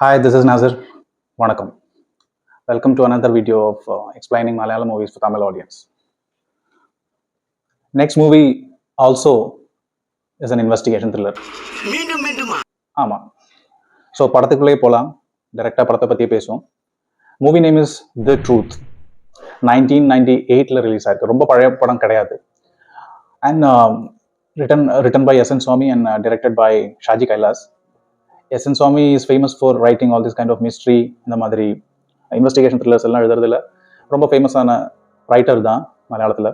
Hi, this is Nazir. Vanakkam. Welcome to another video of explaining Malayalam movies for Tamil audience. Next movie also is an investigation thriller. ஆமா. So படத்துக்குள்ளே போகலாம். டைரெக்டாக படத்தை பற்றியே பேசுவோம். Movie name is the truth. 1998 release ஆயிருக்கு. ரொம்ப பழைய படம் கிடையாது. And written by S.N. Swamy and directed by Shaji Kailas. S.N. Swamy is famous for writing all this kind of mystery, இந்த மாதிரி இன்வெஸ்டிகேஷன் த்ரில்லர்ஸ் எல்லாம் எழுதுறதுல ரொம்ப ஃபேமஸான ரைட்டர் தான் மலையாளத்தில்.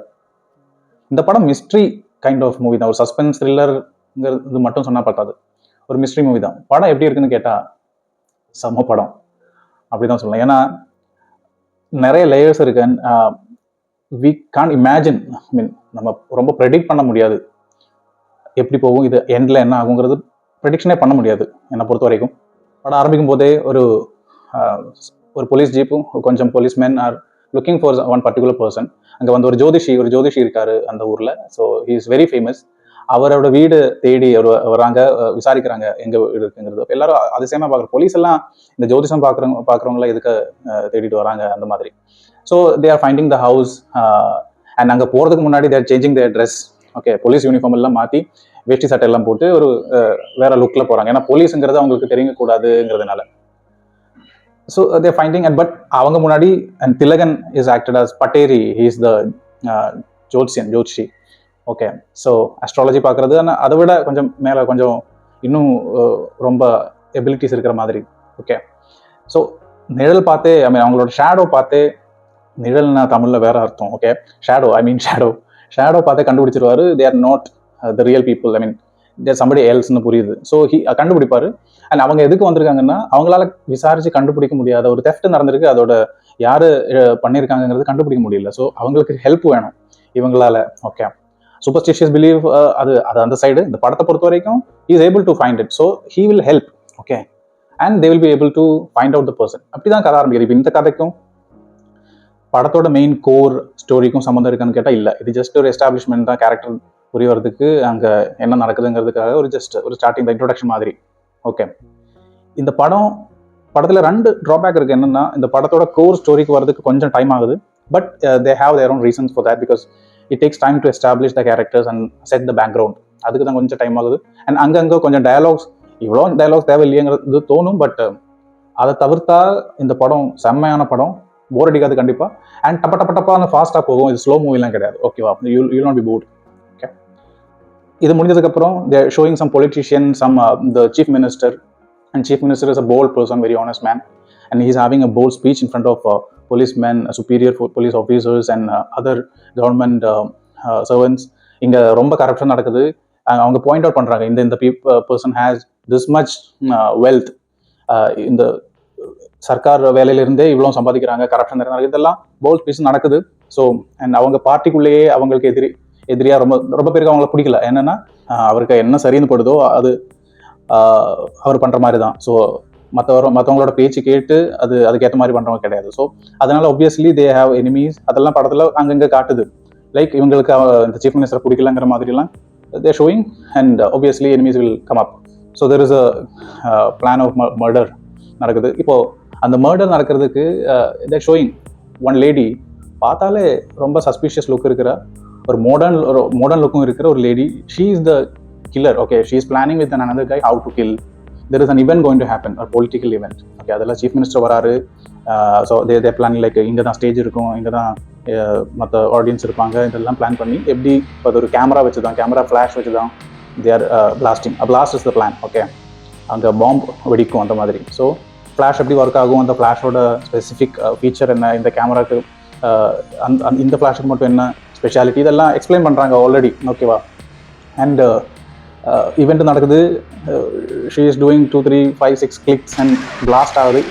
இந்த படம் மிஸ்ட்ரி கைண்ட் ஆஃப் மூவி தான். ஒரு சஸ்பென்ஸ் த்ரில்லருங்கிறது மட்டும் சொன்னால் பார்த்தாது. ஒரு மிஸ்ட்ரி மூவி தான். படம் எப்படி இருக்குன்னு கேட்டால் செம்ம படம் அப்படி தான் சொல்லலாம். ஏன்னா நிறைய லேயர்ஸ் இருக்கு. வி கான் இமேஜின், ஐ மீன் நம்ம ரொம்ப ப்ரெடிக்ட் பண்ண முடியாது எப்படி போகும், இது எண்டில் என்ன ஆகுங்கிறது ப்ரெடிக்ஷனே பண்ண முடியாது என்னை பொறுத்த வரைக்கும். படம் ஆரம்பிக்கும் போதே ஒரு போலீஸ் ஜீப்பும் கொஞ்சம் policeman are looking for one particular person. அங்கே வந்து ஒரு ஜோதிஷி இருக்காரு அந்த ஊரில். So he is very famous. அவரோட வீடு தேடி வராங்க, விசாரிக்கிறாங்க எங்கே வீடு இருக்குங்கிறது. எல்லாரும் அதிசயமாக பார்க்குற போலீஸ் எல்லாம் இந்த ஜோதிஷம் பார்க்குறவங்கள எதுக்கு தேடிட்டு வராங்க அந்த மாதிரி. So they are finding the house. And அங்கே போகிறதுக்கு முன்னாடி தேர் சேஞ்சிங் தேர் ட்ரெஸ். ஓகே, போலீஸ் யூனிஃபார்ம் எல்லாம் மாற்றி வேஷ்டி சட்டை எல்லாம் போட்டு ஒரு வேற லுக்ல போறாங்க. ஏன்னா போலீஸுங்கிறது அவங்களுக்கு தெரியக்கூடாதுங்கிறதுனால. So they're finding and but அவங்க முன்னாடி and Thilakan is acted as Patteri. He is the jyothishi. Okay, so astrology பார்க்கறது அதை விட கொஞ்சம் மேலே கொஞ்சம் இன்னும் ரொம்ப எபிலிட்டிஸ் இருக்கிற மாதிரி. ஓகே, ஸோ நிழல் பார்த்தே, ஐ மீன் அவங்களோட ஷேடோ பார்த்தே, நிழல்னா தமிழில் வேற அர்த்தம். ஓகே, ஷேடோ பார்த்தே கண்டுபிடிச்சிருவாரு. They are not the real people, I mean they're somebody எல்ஸ்னு புரியுது. ஸோ கண்டுபிடிப்பாரு. அண்ட் அவங்க எதுக்கு வந்திருக்காங்கன்னா அவங்களால விசாரிச்சு கண்டுபிடிக்க முடியாத ஒரு தெஃப்ட் நடந்திருக்கு, அதோட யாரு பண்ணியிருக்காங்கிறது கண்டுபிடிக்க முடியல. ஸோ அவங்களுக்கு ஹெல்ப் வேணும் இவங்களால. ஓகே, சூப்பர்ஸ்டிஷியஸ் பிலீவ் அது அந்த சைடு. இந்த படத்தை பொறுத்த வரைக்கும் he is able to find it. So he will help. Okay, and they will be able to find out the person. அப்படிதான் கதை ஆரம்பிக்குது. இப்போ இந்த கதைக்கும் படத்தோட மெயின் கோர் ஸ்டோரிக்கும் சம்மந்தம் இருக்கான்னு கேட்டால் இல்லை. இது ஜஸ்ட் ஒரு எஸ்டாப்ளிஷ்மெண்ட் தான், கேரக்டர் புரிய வரதுக்கு அங்கே என்ன நடக்குதுங்கிறதுக்காக ஒரு ஸ்டார்டிங் த இன்ட்ரோடக்ஷன் மாதிரி. ஓகே, இந்த படத்தில் 2 ட்ராபேக் இருக்குது. என்னென்னா, இந்த படத்தோட கோர் ஸ்டோரிக்கு வரதுக்கு கொஞ்சம் டைம் ஆகுது. But they have their own reasons for that, because it takes time to establish the characters and set the background. அதுக்கு தான் கொஞ்சம் டைம் ஆகுது. அண்ட் அங்கங்கே கொஞ்சம் இவ்வளோ டயலாக்ஸ் தேவை இல்லையங்கிறது தோணும். பட் அதை தவிர்த்தா இந்த படம் செம்மையான படம், போர் அடிக்காது கண்டிப்பாக. அண்ட் டப்பா ஃபாஸ்ட்டாக போகும். இது ஸ்லோ மூவிலாம் கிடையாது. ஓகேவா, you not be bored. Okay, இது முடிஞ்சதுக்கப்புறம் they're showing some politician, the chief minister, and chief minister is a bold person, very honest man, and he is having a bold speech in front of policemen, superior police officers and other government servants. இங்கே ரொம்ப corruption நடக்குது. அவங்க point out பண்ணுறாங்க, இந்த person has this much wealth, இந்த சர்க்கார் வேலையிலிருந்தே இவ்வளோ சம்பாதிக்கிறாங்க, corruption நடக்குது, இதெல்லாம் போல்ட் ஸ்பீச் நடக்குது. ஸோ அண்ட் அவங்க பார்ட்டிக்குள்ளேயே அவங்களுக்கு எதிரியா ரொம்ப பேருக்கு அவங்கள பிடிக்கல. என்னன்னா, அவருக்கு என்ன சரின்னு படுதோ அது அவர் பண்ற மாதிரி தான். ஸோ மற்றவங்களோட பேச்சு கேட்டு அதுக்கேற்ற மாதிரி பண்றவங்க கிடையாது. ஸோ அதனால ஒப்வியஸ்லி தே ஹேவ் எனிமீஸ். அதெல்லாம் படத்துல அங்கங்க காட்டுது. லைக் இவங்களுக்கு இந்த சீஃப் மினிஸ்டர் பிடிக்கலங்கிற மாதிரிலாம் they're showing. And obviously enemies will come up. So there is a plan of murder நடக்குது. இப்போ அந்த மர்டர் நடக்கிறதுக்கு தேர் ஷோயிங் ஒன் லேடி. பார்த்தாலே ரொம்ப சஸ்பீஷியஸ் லுக் இருக்கிற ஒரு மாடர்ன் லுக்கும் இருக்கிற ஒரு lady. She is the killer. Okay, she is planning with another guy how to kill. there is an event going to happen, a political event. Okay, அதெல்லாம் chief minister வராரு. So they planning like இங்கே தான் stage இருக்கும், இங்கே தான் மற்ற audience இருப்பாங்க. இதெல்லாம் பிளான் பண்ணி எப்படி அது ஒரு கேமரா ஃப்ளாஷ் வச்சு தான் they are blasting. Blast is the plan. Okay, அங்கே பாம்பு வெடிக்கும் அந்த மாதிரி. ஸோ ஃப்ளாஷ் எப்படி ஒர்க் ஆகும், அந்த ஃப்ளாஷோட ஸ்பெசிஃபிக் ஃபீச்சர் என்ன, இந்த கேமராக்கு இந்த ஃப்ளாஷுக்கு மட்டும் என்ன ஸ்பெஷாலிட்டி, இதெல்லாம் எக்ஸ்பிளைன் பண்ணுறாங்க ஆல்ரெடி. ஓகேவா, அண்ட் ஈவெண்ட் நடக்குது. She is doing 2, 3, 5, 6 clicks and blast ஆகுது.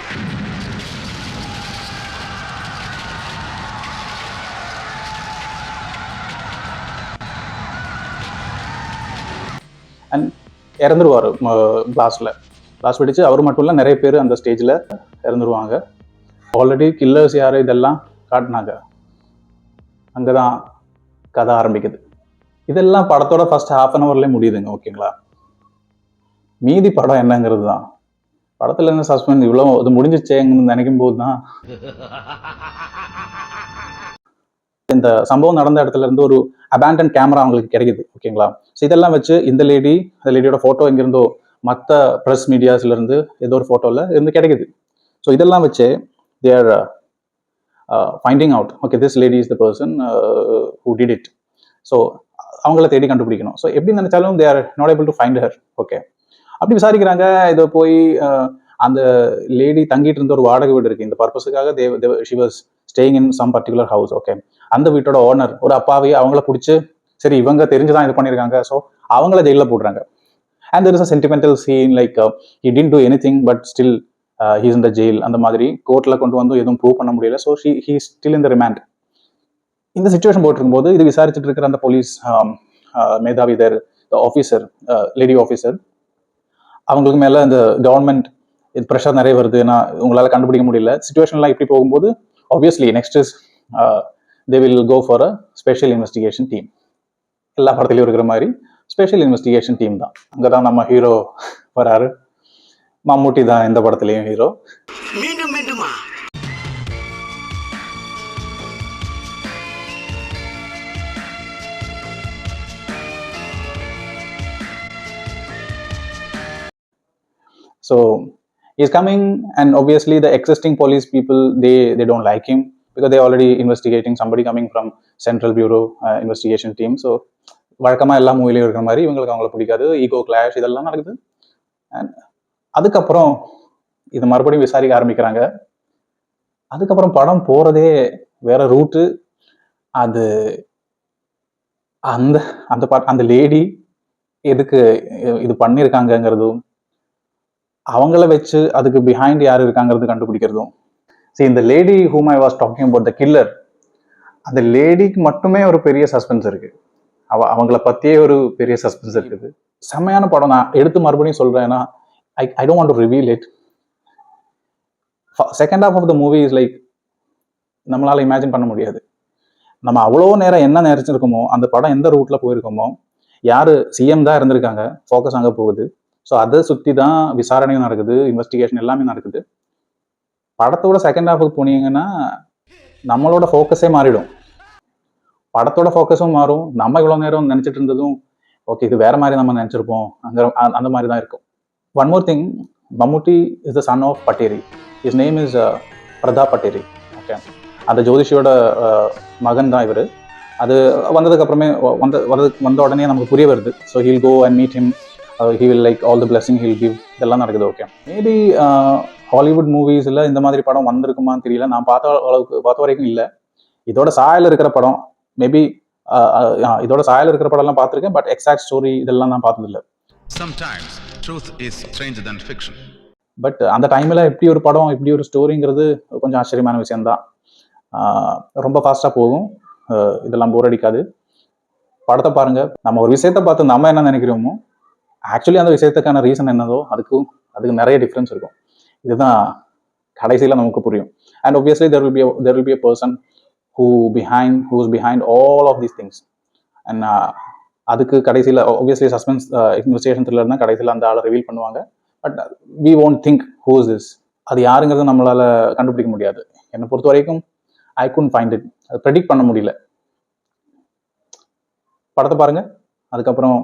அண்ட் இறந்துருவார் பிளாஸ்ட் வெடிச்சு. அவர் மட்டும் இல்லை, நிறைய பேர் அந்த ஸ்டேஜில் இறந்துருவாங்க. ஆல்ரெடி கில்லர்ஸ் யார் இதெல்லாம் காட்டினாங்க. அங்கே தான் கதை ஆரம்பிக்குது. இதெல்லாம் படத்தோட ஃபர்ஸ்ட் ½ hourலேயே முடியுதுங்க. ஓகேங்களா, மீதி படம் என்னங்கிறது தான் படத்தில் என்ன சஸ்பென்ஸ், இவ்வளோ இது முடிஞ்சிச்சேங்கன்னு நினைக்கும் போது தான் இந்த சம்பவம் நடந்த இடத்துல இருந்து ஒரு அபேண்டன் கேமரா அவங்களுக்கு கிடைக்குது. ஓகேங்களா? ஸோ இதெல்லாம் வச்சு இந்த லேடியோட ஃபோட்டோ எங்கிருந்தோ மற்ற ப்ரெஸ் மீடியாஸ்ல இருந்து ஏதோ ஒரு ஃபோட்டோவில் இருந்து கிடைக்குது. ஸோ இதெல்லாம் வச்சு they are finding out, okay this lady is the person who did it. So அவங்கள தேடி கண்டுபிடிக்கணும். ஸோ எப்படி நினைச்சாலும் தே are not able to find her. Okay, அப்படி விசாரிக்கிறாங்க. இதை போய் அந்த லேடி தங்கிட்டு இருந்த ஒரு வாடகை வீடு இருக்கு. இந்த பர்பஸுக்காக she was staying in some particular house. Okay, அந்த வீட்டோட ஓனர் ஒரு அப்பாவி அவங்கள பிடிச்சி, சரி இவங்க தெரிஞ்சுதான் இது பண்ணியிருக்காங்க, ஸோ அவங்கள ஜெயிலில் போடுறாங்க. And there is a sentimental scene like he didn't do anything but still he's in the jail. அந்த மாதிரி கோர்ட்டில் கொண்டு வந்து எதுவும் ப்ரூவ் பண்ண முடியல. So he still in the remand. இந்த சுச்சுவேஷன் போட்டிருக்கும்போது இது விசாரிச்சுட்டு இருக்கிற அந்த போலீஸ் மேதாவி தேர் ஆஃபீஸர், லேடி ஆஃபீஸர், அவங்களுக்கு மேலே இந்த கவர்மெண்ட் இது ப்ரெஷர் நிறைய வருது, நான் உங்களால் கண்டுபிடிக்க முடியல, சுச்சுவேஷன்லாம் இப்படி போகும்போது obviously next is they will go for a special investigation team. எல்லா படத்துலையும் இருக்கிற மாதிரி ஸ்பெஷல் இன்வெஸ்டிகேஷன் டீம் தான். அங்கே தான் நம்ம ஹீரோ வராரு. மம்முட்டி தான் இந்த படத்துலையும் ஹீரோ. மீண்டும் மீண்டுமா? So he's coming and obviously the existing police people, they don't like him because they already investigating somebody coming from Central Bureau investigation team. So வழக்கமாக எல்லா மூவிலையும் இருக்கிற மாதிரி இவங்களுக்கு அவங்களை பிடிக்காது, ஈகோ கிளாஷ் இதெல்லாம் நடக்குது. அண்ட் அதுக்கப்புறம் இது மறுபடியும் விசாரிக்க ஆரம்பிக்கிறாங்க. அதுக்கப்புறம் படம் போகிறதே வேற ரூட்டு. அது அந்த அந்த அந்த லேடி எதுக்கு இது பண்ணியிருக்காங்கங்கிறதும், அவங்கள வச்சு அதுக்கு பிஹைண்ட் யார் இருக்காங்கிறது கண்டுபிடிக்கிறதும். சரி, இந்த lady whom I was talking about, the killer, அந்த லேடிக்கு மட்டுமே ஒரு பெரிய சஸ்பென்ஸ் இருக்கு. அவங்கள பத்தியே ஒரு பெரிய சஸ்பென்ஸ் இருக்குது. செம்மையான படம். நான் எடுத்து மறுபடியும் சொல்றேன், ஏன்னா I don't want to reveal it. Second half of the movie is like நம்மளால இமேஜின் பண்ண முடியாது. நம்ம அவ்வளோ நேரம் என்ன நினைச்சிருக்கோமோ, அந்த படம் எந்த ரூட்ல போயிருக்கோமோ, யாரு சிஎம் தான் இருந்திருக்காங்க, ஃபோக்கஸ் அங்கே போகுது. ஸோ அதை சுற்றி தான் விசாரணையும் நடக்குது, இன்வெஸ்டிகேஷன் எல்லாமே நடக்குது. படத்தோட செகண்ட் ஹாஃபுக்கு போனீங்கன்னா நம்மளோட ஃபோக்கஸே மாறிடும். படத்தோட ஃபோக்கஸும் மாறும். நம்ம இவ்வளோ நேரம் நினச்சிட்டு இருந்ததும் ஓகே இது வேற மாதிரி நம்ம நினச்சிருப்போம், அந்த மாதிரி தான் இருக்கும். One more thing, Mammootty is the son of Patteri. His name is Pratap Patteri. Okay, அந்த ஜோதிஷியோட மகன் தான் இவர். அது வந்ததுக்கப்புறமே வந்த உடனே நமக்கு புரிய வருது. So he'll go and meet him, he will like all the blessing he'll give. இதெல்லாம் நடக்குது. ஓகே, மேபி ஹாலிவுட் மூவிஸில் இந்த மாதிரி படம் வந்திருக்குமான்னு தெரியல. நான் பார்த்த வரைக்கும் இல்லை. இதோட சாயல் இருக்கிற படம் மேபி இதோட சாயல் இருக்கிற படம்லாம் பார்த்துருக்கேன், பட் எக்ஸாக்ட் ஸ்டோரி இதெல்லாம் நான் பார்த்ததில்லை. Sometimes truth is stranger than fiction. But அந்த டைமில் இப்படி ஒரு படம் இப்படி ஒரு ஸ்டோரிங்கிறது கொஞ்சம் ஆச்சரியமான விஷயம்தான். ரொம்ப ஃபாஸ்ட்டாக போகும், இதெல்லாம் போர் அடிக்காது. படத்தை பாருங்க. நம்ம ஒரு விஷயத்தை பார்த்து நம்ம என்ன நினைக்கிறோமோ ஆக்சுவலி அந்த விஷயத்துக்கான ரீசன் என்னதோ அதுக்கு நிறைய டிஃப்ரென்ஸ் இருக்கும். இதுதான் கடைசியில் நமக்கு புரியும். And obviously there will be a person who's behind all of these things. And அதுக்கு கடைசியில் obviously சஸ்பென்ஸ் இன்வெஸ்டிகேஷன் த்ரில்லர்னா கடைசியில் அந்த ஆளை ரிவீல் பண்ணுவாங்க. But we won't think who is this. அது யாருங்கிறது நம்மளால கண்டுபிடிக்க முடியாது. என்னை பொறுத்த வரைக்கும் I couldn't find it. அது ப்ரெடிக்ட் பண்ண முடியல. படத்தை பாருங்க. அதுக்கப்புறம்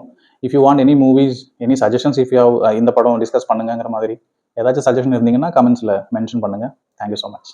if you want any movies, any suggestions, if you have இந்த படம் டிஸ்கஸ் பண்ணுங்கிற மாதிரி ஏதாச்சும் சஜஷன் இருந்தீங்கன்னா கமெண்ட்ஸில் மென்ஷன் பண்ணுங்க. Thank you so much.